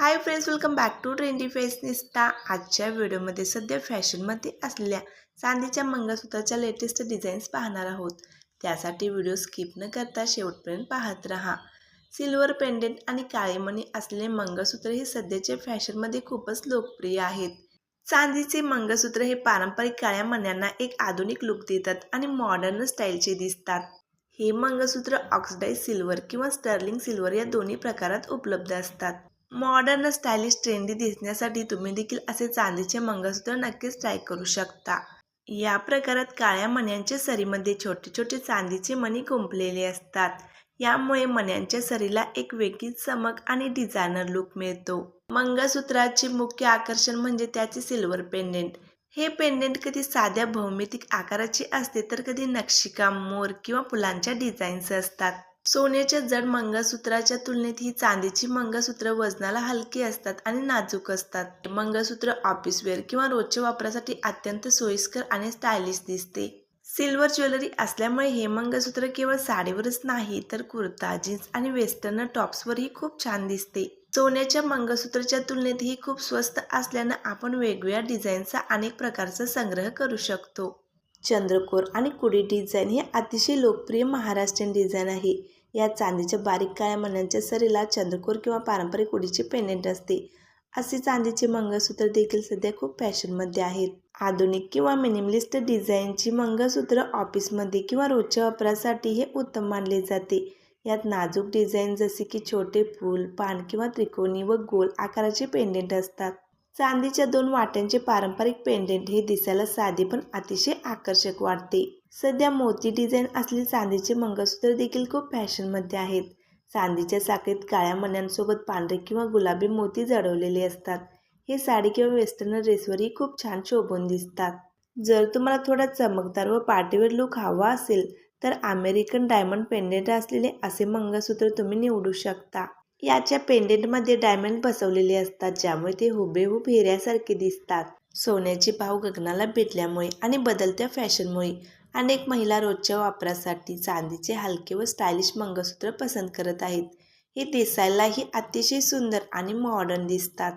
High friends, welcome back to trendy fashionista. आजच्या व्हिडिओमध्ये सध्या फॅशनमध्ये असलेल्या चांदीच्या मंगळसूत्राच्या लेटेस्ट डिझाईन्स पाहणार आहोत। त्यासाठी व्हिडिओ स्किप न करता शेवटपर्यंत पाहत रहा। सिल्वर पेंडेंट आणि काळे मणी असलेले मंगळसूत्र हे सध्याच्या फॅशनमध्ये खूपच लोकप्रिय आहेत। चांदीचे मंगळसूत्र हे पारंपरिक काळ्या मण्यांना एक आधुनिक लुक देतात आणि मॉडर्न स्टाईलचे दिसतात। हे मंगळसूत्र ऑक्सिडाइज सिल्वर किंवा स्टर्लिंग सिल्वर या दोन्ही प्रकारात उपलब्ध असतात। मॉडर्न स्टायलिश ट्रेंडी दिसण्यासाठी तुम्ही देखील असे चांदीचे मंगळसूत्र नक्कीच ट्राय करू शकता। या प्रकारात काळ्या मण्यांच्या सरीमध्ये छोटे छोटे चांदीचे मणी गुंफलेले असतात। यामुळे मण्यांच्या सरीला एक वेगळीच चमक आणि डिझायनर लुक मिळतो। मंगळसूत्राचे मुख्य आकर्षण म्हणजे त्याचे सिल्वर पेंडेंट। हे पेंडेंट कधी साध्या भौमितिक आकाराचे असते तर कधी नक्षीकाम, मोर किंवा फुलांच्या डिझाईन्स असतात। सोन्याच्या जड मंगळसूत्राच्या तुलनेत ही चांदीची मंगळसूत्र वजनाला हलकी असतात आणि नाजूक असतात। मंगळसूत्र ऑफिस वेअर किंवा रोजच्या वापरासाठी अत्यंत सोयीस्कर आणि स्टायलिश दिसते। सिल्वर ज्वेलरी असल्यामुळे हे मंगळसूत्र केवळ साडीवरच नाही तर कुर्ता, जीन्स आणि वेस्टर्न टॉप्सवरही खूप छान दिसते। सोन्याच्या मंगळसूत्राच्या तुलनेत ही खूप स्वस्त असल्यानं आपण वेगवेगळ्या डिझाईनचा अनेक प्रकारचा संग्रह करू शकतो। चंद्रकोर आणि कुडी डिझाईन हे अतिशय लोकप्रिय महाराष्ट्रीयन डिझाईन आहे। या चांदीच्या बारीक काळ्या मण्यांच्या सरीला चंद्रकोर किंवा पारंपरिक कुडीचे पेंडेंट असते। असे चांदीचे मंगळसूत्र देखील सध्या खूप फॅशनमध्ये आहेत। आधुनिक किंवा मिनिमलिस्ट डिझाईनची मंगळसूत्र ऑफिसमध्ये किंवा रोजच्या वापरासाठी हे उत्तम मानले जाते। यात नाजूक डिझाईन जसे की छोटे फूल, पान किंवा त्रिकोणी व गोल आकाराचे पेंडेंट असतात। चांदीच्या दोन वाट्यांचे पारंपरिक पेंडेंट हे दिसायला साधे पण अतिशय आकर्षक वाटते। सध्या मोती डिझाईन असलेले चांदीचे मंगळसूत्र देखील खूप फॅशनमध्ये आहेत। चांदीच्या साखळीत काळ्या मण्यांसोबत पांढरे किंवा गुलाबी मोती जडवलेले असतात। हे साडी किंवा वेस्टर्न ड्रेसवरही खूप छान शोभून दिसतात। जर तुम्हाला थोडा चमकदार व पार्टीवेअर लुक हवा असेल तर अमेरिकन डायमंड पेंडेंट असलेले असे मंगळसूत्र तुम्ही निवडू शकता। याच्या पेंडेंटमध्ये डायमंड बसवलेले असतात ज्यामुळे ते हुबेहूब हिऱ्यासारखे दिसतात। सोन्याचे भाव गगनाला भिडल्यामुळे आणि बदलत्या फॅशनमुळे अनेक महिला रोजच्या वापरासाठी चांदीचे हलके व स्टायलिश मंगळसूत्र पसंत करत आहेत। हे दिसायलाही अतिशय सुंदर आणि मॉडर्न दिसतात।